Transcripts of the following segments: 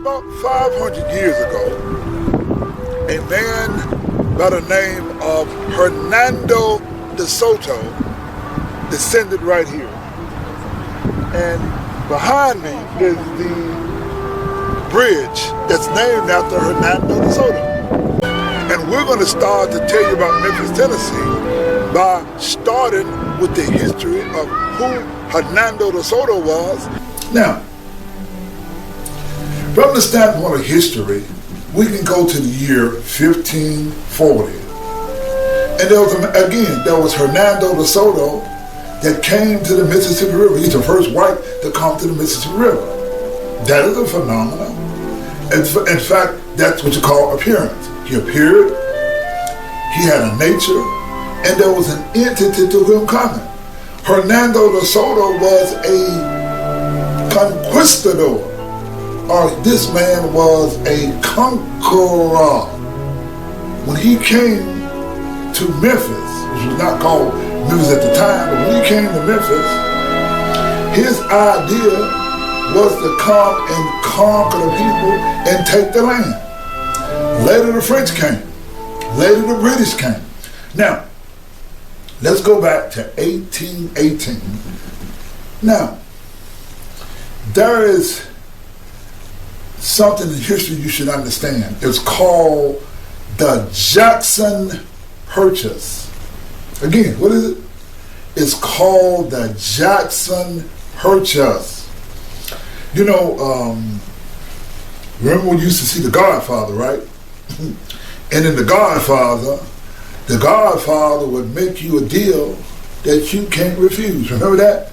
About 500 years ago, a man by the name of Hernando de Soto descended right here. And behind me is the bridge that's named after Hernando de Soto. And we're going to start to tell you about Memphis, Tennessee by starting with the history of who Hernando de Soto was. Now, from the standpoint of history, we can go to the year 1540. And there was Hernando de Soto that came to the Mississippi River. He's the first white to come to the Mississippi River. That is a phenomenon. In fact, that's what you call appearance. He appeared, he had a nature, and there was an entity to him coming. Hernando de Soto was a conquistador, or this man was a conqueror. When he came to Memphis, which was not called Memphis at the time, but when he came to Memphis, his idea was to come and conquer the people and take the land. Later the French came. Later the British came. Now, let's go back to 1818. Now, there is something in history you should understand. It's called the Jackson Purchase. Again, what is it? It's called the Jackson Purchase. You know, remember when you used to see The Godfather, right? And in The Godfather would make you a deal that you can't refuse. Remember that?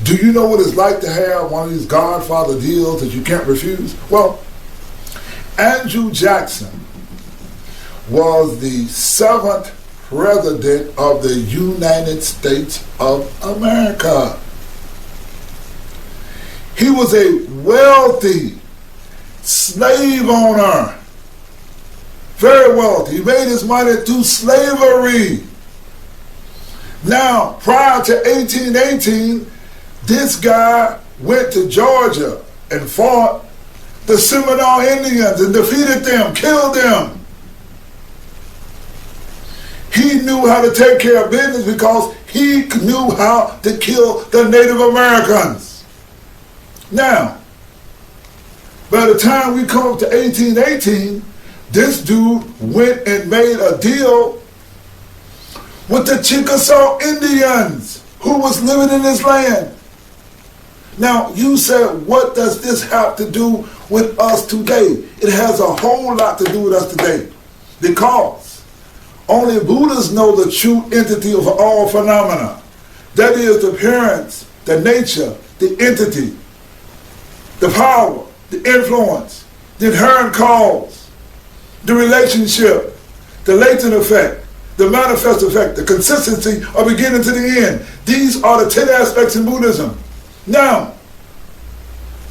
Do you know what it's like to have one of these Godfather deals that you can't refuse? Well, Andrew Jackson was the 7th president of the United States of America. He was a wealthy slave owner. Very wealthy. He made his money through slavery. Now, prior to 1818, this guy went to Georgia and fought the Seminole Indians and defeated them, killed them. He knew how to take care of business because he knew how to kill the Native Americans. Now, by the time we come up to 1818, this dude went and made a deal with the Chickasaw Indians who was living in this land. Now, you said, what does this have to do with us today? It has a whole lot to do with us today, because only Buddhists know the true entity of all phenomena. That is the appearance, the nature, the entity, the power, the influence, the inherent cause, the relationship, the latent effect, the manifest effect, the consistency of beginning to the end. These are the 10 aspects in Buddhism. Now,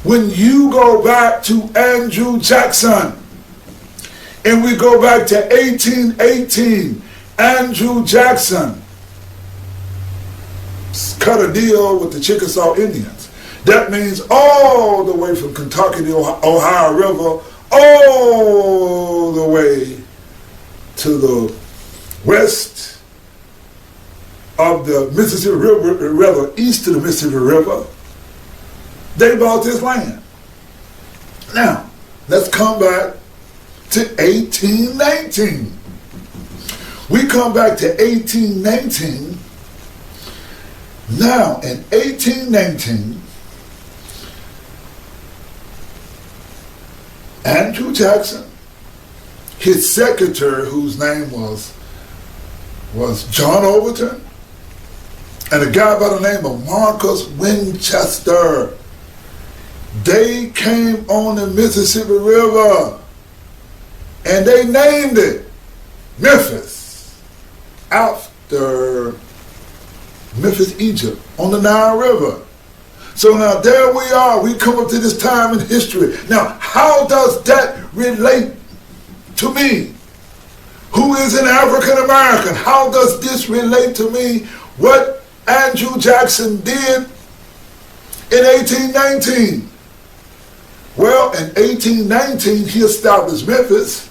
when you go back to Andrew Jackson, and we go back to 1818, Andrew Jackson cut a deal with the Chickasaw Indians. That means all the way from Kentucky to the Ohio River, all the way to the west of the Mississippi River, rather east of the Mississippi River, they bought this land. Now, let's come back to 1819. We come back to 1819. Now, in 1819, Andrew Jackson, his secretary, whose name was John Overton, and a guy by the name of Marcus Winchester, they came on the Mississippi River and they named it Memphis after Memphis, Egypt, on the Nile River. So now there we are. We come up to this time in history. Now, how does that relate to me, who is an African American? How does this relate to me? What Andrew Jackson did in 1819? Well, Well, in 1819, he established Memphis.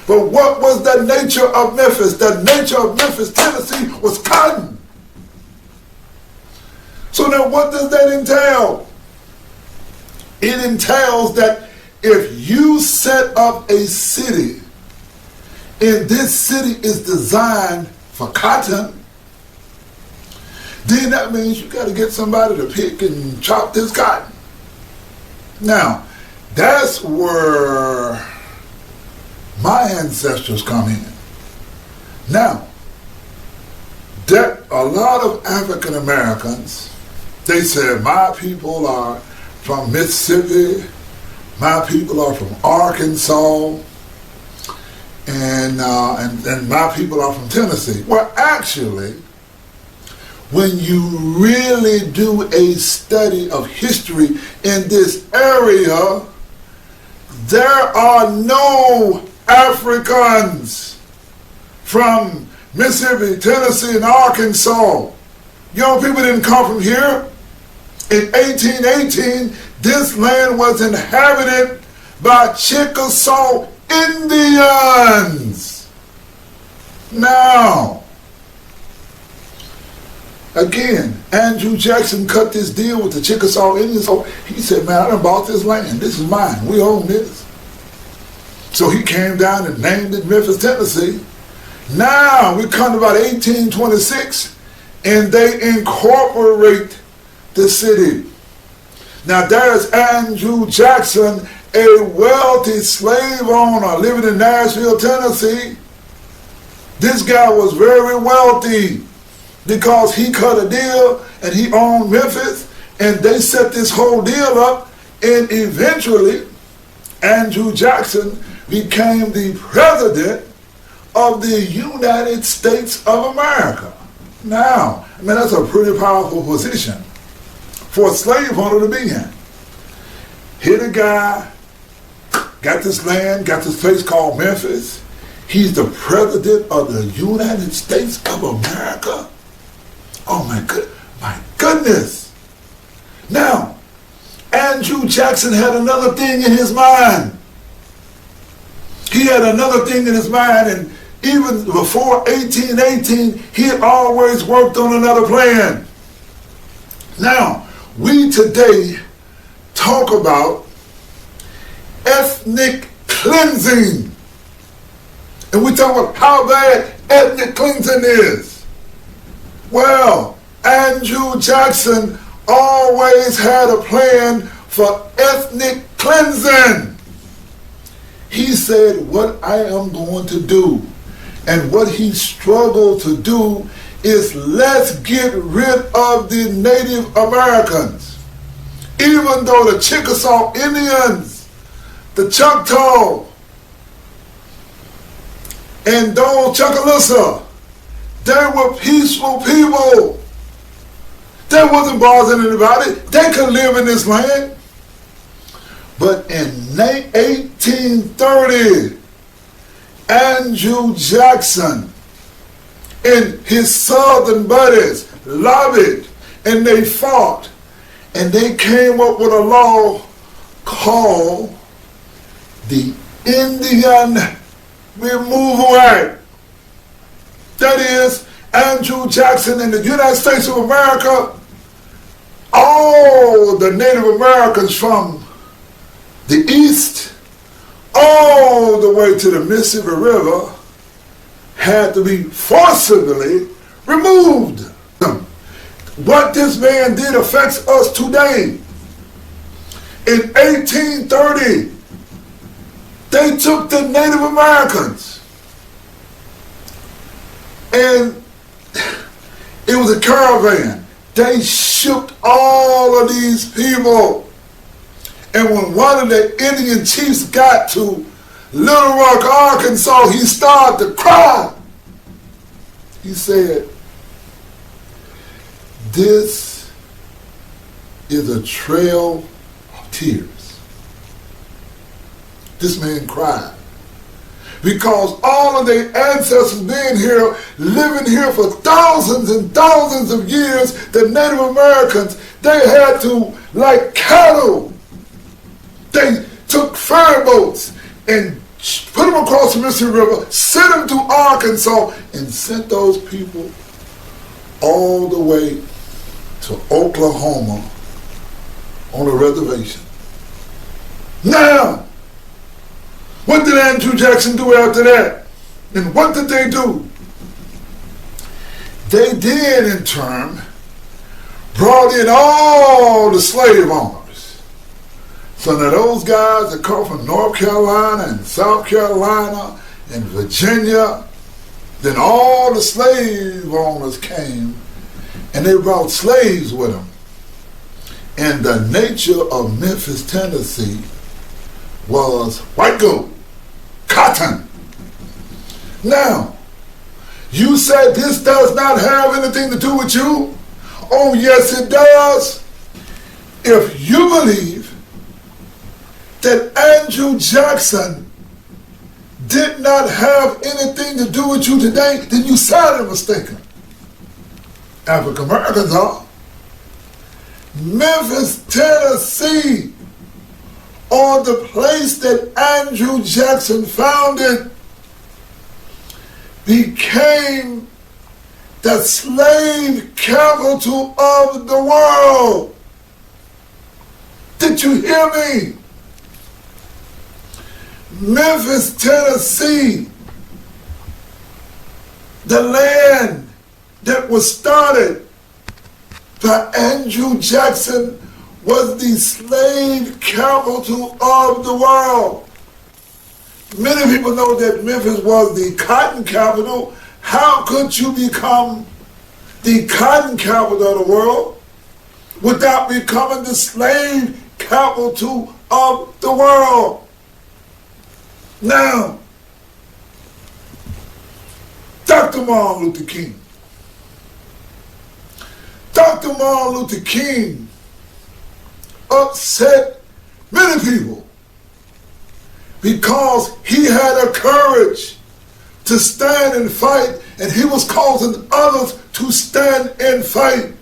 But what was the nature of Memphis? The nature of Memphis, Tennessee, was cotton. So now what does that entail? It entails that if you set up a city, and this city is designed for cotton, then that means you got to get somebody to pick and chop this cotton. Now, that's where my ancestors come in. Now, that a lot of African Americans, they said, my people are from Mississippi, my people are from Arkansas, and my people are from Tennessee. Well, actually, when you really do a study of history in this area, there are no Africans from Mississippi, Tennessee, and Arkansas. Young people didn't come from here. In 1818, this land was inhabited by Chickasaw Indians. Now, again, Andrew Jackson cut this deal with the Chickasaw Indians. So he said, man, I done bought this land. This is mine. We own this. So he came down and named it Memphis, Tennessee. Now we come to about 1826 and they incorporate the city. Now there's Andrew Jackson, a wealthy slave owner living in Nashville, Tennessee. This guy was very wealthy because he cut a deal and he owned Memphis, and they set this whole deal up, and eventually Andrew Jackson became the president of the United States of America. Now, I mean, that's a pretty powerful position for a slave owner to be in. Here the guy got this land, got this place called Memphis. He's the president of the United States of America. Oh my goodness. Now, Andrew Jackson had another thing in his mind. He had another thing in his mind, and even before 1818, he had always worked on another plan. Now, we today talk about ethnic cleansing. And we talk about how bad ethnic cleansing is. Well, Andrew Jackson always had a plan for ethnic cleansing. He said, what I am going to do, and what he struggled to do, is let's get rid of the Native Americans. Even though the Chickasaw Indians, the Choctaw, and those Chuckalissa, they were peaceful people. They wasn't bothering anybody. They could live in this land. But in 1830, Andrew Jackson and his southern buddies lobbied, and they fought, and they came up with a law called the Indian Removal Act. That is, Andrew Jackson and the United States of America, all the Native Americans from the east all the way to the Mississippi River had to be forcibly removed. What this man did affects us today. In 1830, they took the Native Americans, and it was a caravan. They shipped all of these people. And when one of the Indian chiefs got to Little Rock, Arkansas, he started to cry. He said, this is a trail of tears. This man cried. Because all of their ancestors being here, living here for thousands and thousands of years, the Native Americans, they had to, like cattle, they took ferry boats and put them across the Mississippi River, sent them to Arkansas, and sent those people all the way to Oklahoma on a reservation. Now, what did Andrew Jackson do after that? And what did they do? They did, in turn, brought in all the slave owners. So now those guys that come from North Carolina and South Carolina and Virginia, then all the slave owners came and they brought slaves with them. And the nature of Memphis, Tennessee was white gold, cotton. Now, you said this does not have anything to do with you? Oh, yes, it does. If you believe that Andrew Jackson did not have anything to do with you today, then you sadly mistaken. African Americans are. Memphis, Tennessee, or the place that Andrew Jackson founded, became the slave capital of the world. Did you hear me? Memphis, Tennessee, the land that was started by Andrew Jackson, was the slave capital of the world. Many people know that Memphis was the cotton capital. How could you become the cotton capital of the world without becoming the slave capital of the world? Now, Dr. Martin Luther King. Dr. Martin Luther King upset many people because he had a courage to stand and fight, and he was causing others to stand and fight.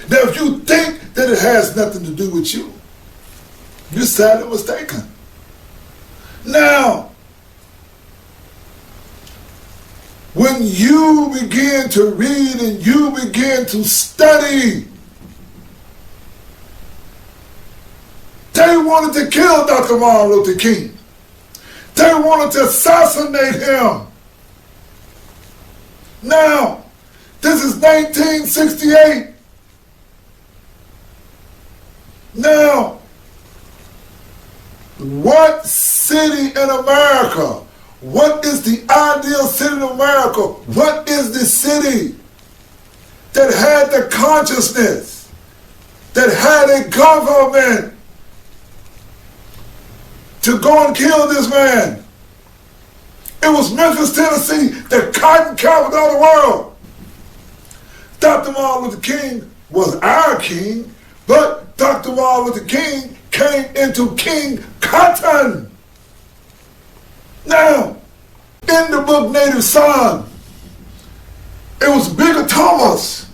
Now, if you think that it has nothing to do with you, you're sadly mistaken. Now, when you begin to read and you begin to study, they wanted to kill Dr. Martin Luther King. They wanted to assassinate him. Now, this is 1968. Now, what city in America? What is the ideal city in America? What is the city that had the consciousness, that had a government to go and kill this man? It was Memphis, Tennessee, the cotton capital of the world. Dr. Martin Luther King was our king, but Dr. Martin Luther King came into King Cotton. Now, in the book Native Son, it was Bigger Thomas.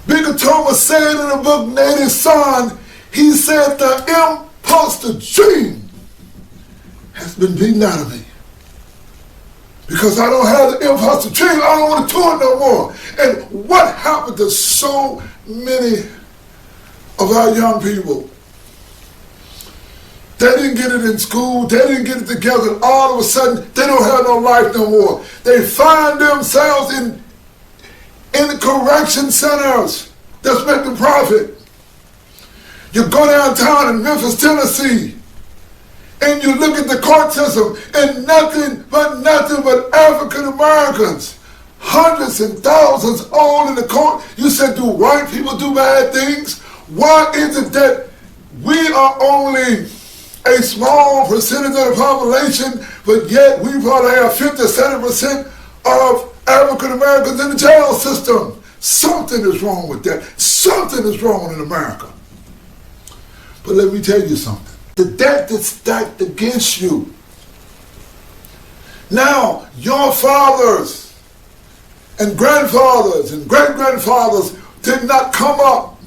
Bigger Thomas said in the book Native Son, he said, the imposter dream has been beaten out of me. Because I don't have the imposter dream, I don't want to do it no more. And what happened to so many of our young people? They didn't get it in school, they didn't get it together, and all of a sudden, they don't have no life no more. They find themselves in correction centers that's making profit. You go downtown in Memphis, Tennessee, and you look at the court system, and nothing but African Americans, hundreds and thousands all in the court. You said, do white people do bad things? Why is it that we are only a small percentage of the population, but yet we probably have 50-70% of African Americans in the jail system? Something is wrong with that. Something is wrong in America. But let me tell you something. The deck is stacked against you. Now, your fathers and grandfathers and great-grandfathers did not come up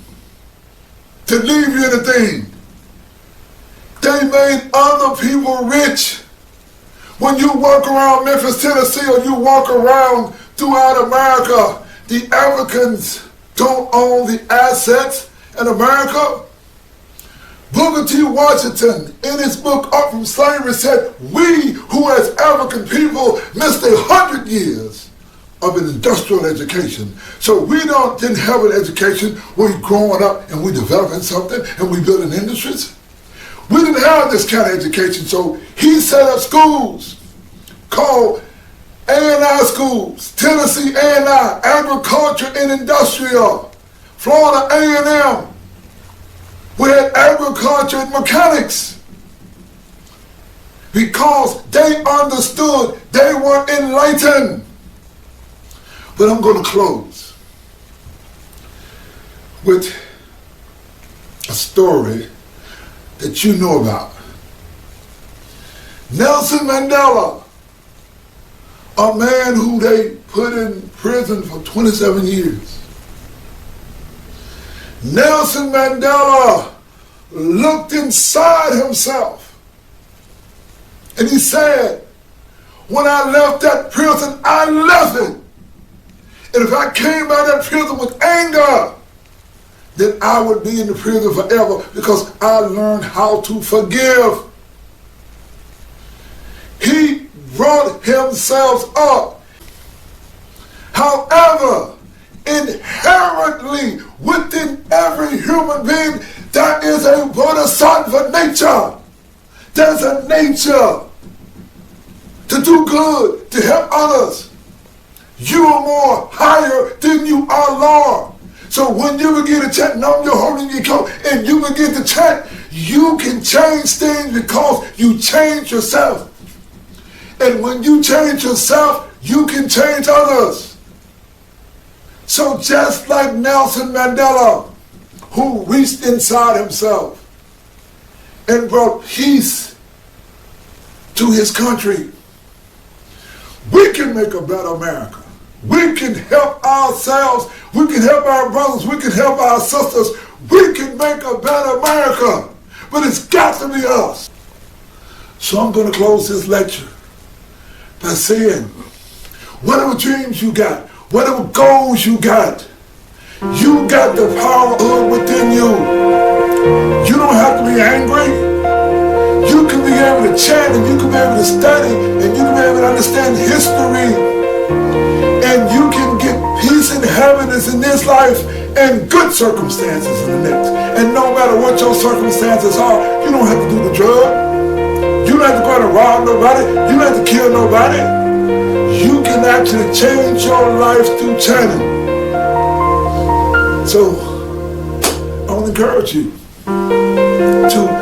to leave you anything. They made other people rich. When you walk around Memphis, Tennessee, or you walk around throughout America, the Africans don't own the assets in America. Booker T. Washington, in his book Up From Slavery, said, we who as African people missed 100 years of an industrial education. So we didn't have an education where we growing up and we developing something and we building industries. We didn't have this kind of education, so he set up schools called A&I schools, Tennessee A&I, agriculture and industrial, Florida A&M. We had agriculture and mechanics because they understood, they were enlightened. But I'm going to close with a story that you know about. Nelson Mandela, a man who they put in prison for 27 years. Nelson Mandela looked inside himself and he said, when I left that prison, I left it. And if I came out of that prison with anger, then I would be in the prison forever because I learned how to forgive. He brought himself up. However, inherently within every human being, there is a bodhisattva nature. There's a nature to do good, to help others. You are more higher than you are lower. So when you begin to chant, Nam Yo Holding Your Coat, and you begin to chant, you can change things because you change yourself. And when you change yourself, you can change others. So just like Nelson Mandela, who reached inside himself and brought peace to his country, we can make a better America. We can help ourselves, we can help our brothers, we can help our sisters, we can make a better America. But it's got to be us. So I'm going to close this lecture by saying, whatever dreams you got, whatever goals you got the power of within you. You don't have to be angry. You can be able to chant and you can be able to study and you can be able to understand history. And you can get peace and happiness in this life and good circumstances in the next. And no matter what your circumstances are, you don't have to do the drug. You don't have to go out and rob nobody. You don't have to kill nobody. You can actually change your life through chanting. So I want to encourage you to